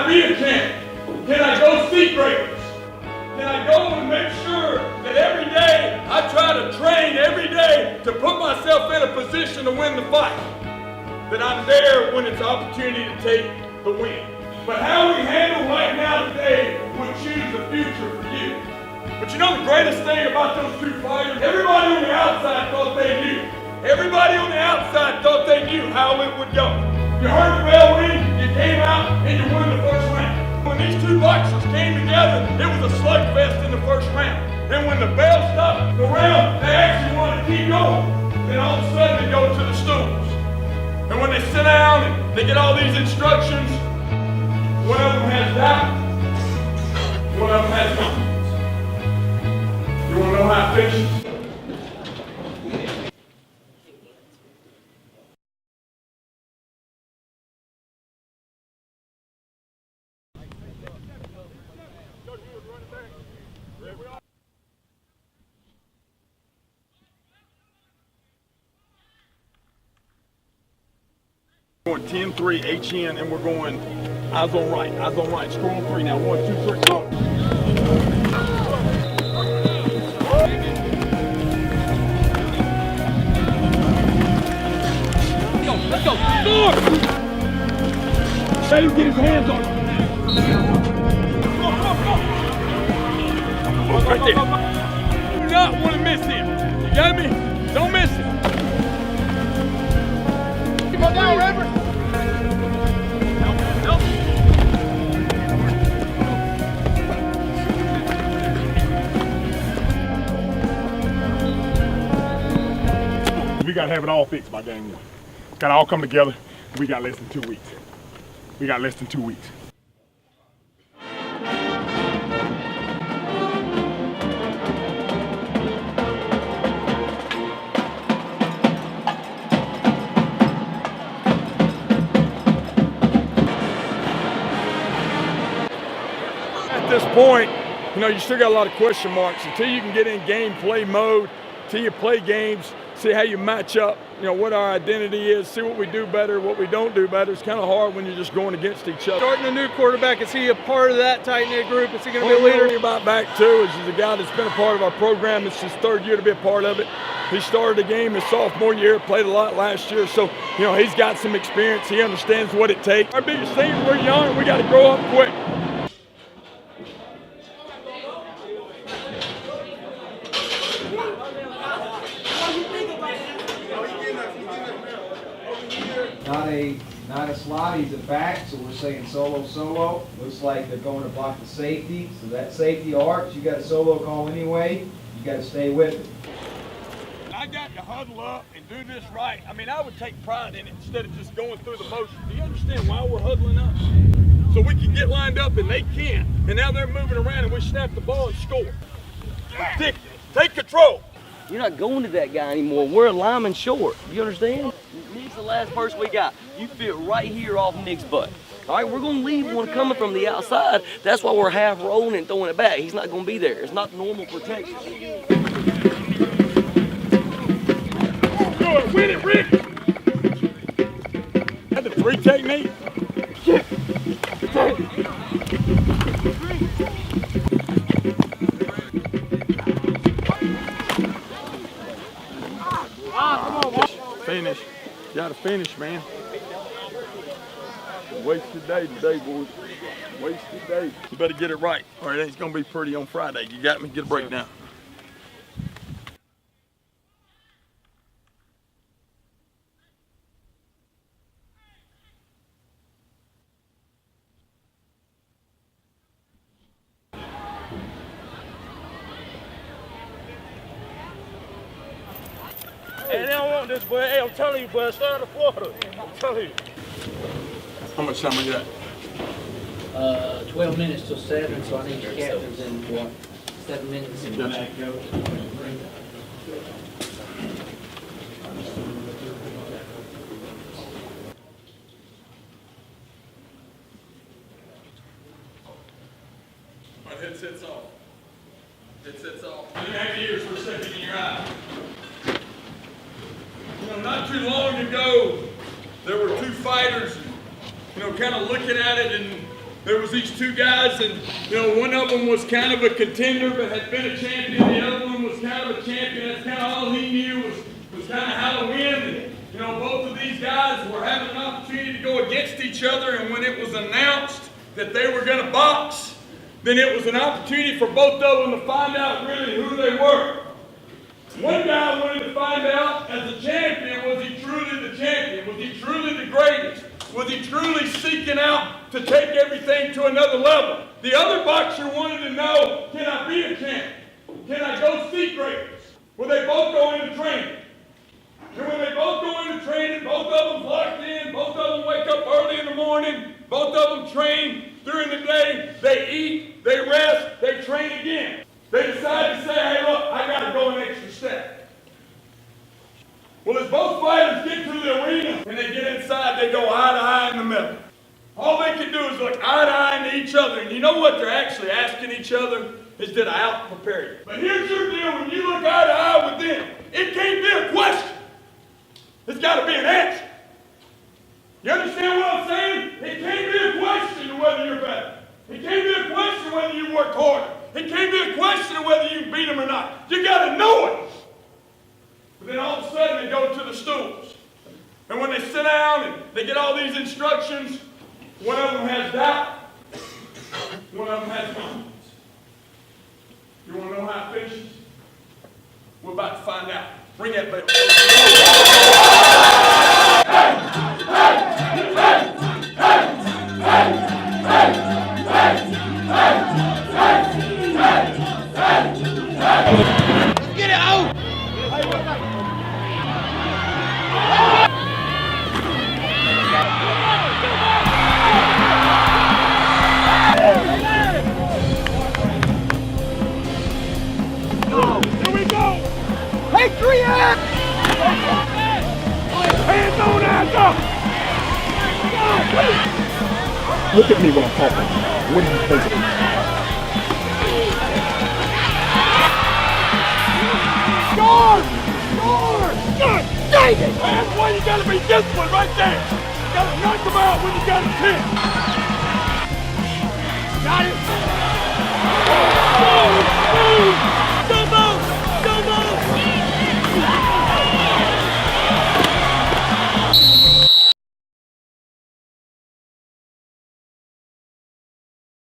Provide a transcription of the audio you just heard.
be a champ? Can I go see greatness? Can I go and make sure that every day I try to train every day to put myself in a position to win the fight? That I'm there when it's an opportunity to take the win. But how we handle right now today would choose the future for you. But you know the greatest thing about those two fighters? Everybody on the outside thought they knew. Everybody on the outside thought they knew how it would go. You heard the bell ring, you came out, and you won the first round. When these two boxers came together, it was a slugfest in the first round. And when the bell stopped the round, they actually wanted to keep going. Then all of a sudden they go to the stools. And when they sit down and they get all these instructions, one of them has doubt, one of them has confidence. You want to know how it finishes? Going 10-3 HN, and we're going eyes on right, score on 3 now. 1, 2, 3, go. Let's go, score! Let him get his hands on it. Right there. Do not want to miss him. You got me? Don't miss it. Go down, Reverend. We got to have it all fixed by game 1. Got to all come together. We got less than 2 weeks. At this point, you know, you still got a lot of question marks until you can get in gameplay mode, until you play games, see how you match up, you know, what our identity is, see what we do better, what we don't do better. It's kind of hard when you're just going against each other. Starting a new quarterback, is he a part of that tight-knit group? Is he going to be a leader? About back too, is a guy that's been a part of our program. It's his 3rd year to be a part of it. He started the game his sophomore year, played a lot last year, so you know he's got some experience. He understands what it takes. Our biggest thing is we're young and we got to grow up quick. Not a slot, he's a back, so we're saying solo. Looks like they're going to block the safety. So that safety arcs, you got a solo call anyway, you got to stay with it. I got to huddle up and do this right. I mean, I would take pride in it instead of just going through the motion. Do you understand why we're huddling up? So we can get lined up and they can't. And now they're moving around and we snap the ball and score. Ridiculous. Take control. You're not going to that guy anymore. We're a lineman short. You understand? Nick's the last person we got. You fit right here off Nick's butt. All right, we're going to leave one coming from the outside. That's why we're half rolling and throwing it back. He's not going to be there. It's not normal protection. Good. Win it, Rick. Had the 3 technique. Yeah. Finish. Gotta finish, man. Wasted day today, boys. Wasted day. You better get it right, or it ain't gonna be pretty on Friday. You got me? Get a breakdown. Hey, they don't want this, boy. Hey, I'm telling you, boy, stay out of Florida. I'm telling you. How much time we got? 12 minutes till 7, so I need your captains in what? 7 minutes. My headset's off. Headset's off. You have ears for a second in your eye. You know, not too long ago, there were 2 fighters, you know, kind of looking at it, and there was these two guys, and one of them was kind of a contender but had been a champion. The other one was kind of a champion. That's kind of all he knew was kind of how to win. And both of these guys were having an opportunity to go against each other, and when it was announced that they were going to box, then it was an opportunity for both of them to find out really who they were. One guy wanted to find out, as a champion, was he truly the champion? Was he truly the greatest? Was he truly seeking out to take everything to another level? The other boxer wanted to know, can I be a champion? Can I go see greatness? Will they both go into training? And when they both go into training, both of them locked in, both of them wake up early in the morning, both of them train during the day, they eat, they rest, they train again. They decide to say, hey look, I gotta go an extra step. Well, as both fighters get to the arena and they get inside, they go eye to eye in the middle. All they can do is look eye to eye into each other, and you know what they're actually asking each other? Is did I out-prepare you? But here's your deal, when you look eye to eye with them, it can't be a question. It's got to be an answer. You understand what I'm saying? It can't be a question of whether you're better. It can't be a question of whether you work harder. It can't be a question of whether you beat them or not. You got to know it. But then all of a sudden they go to the stools. And when they sit down and they get all these instructions, one of them has doubt, one of them has confidence. You want to know how it finishes? We're about to find out. Bring that bell. Let's get it out! Here we go! Hey, 3X! Hands on, hands up! Look at me when I'm talking. What do you think of me? Guard! Guard! Good! Dang it! That's why you gotta be disciplined right there! You gotta knock them out when you got a pin! Got it? Oh!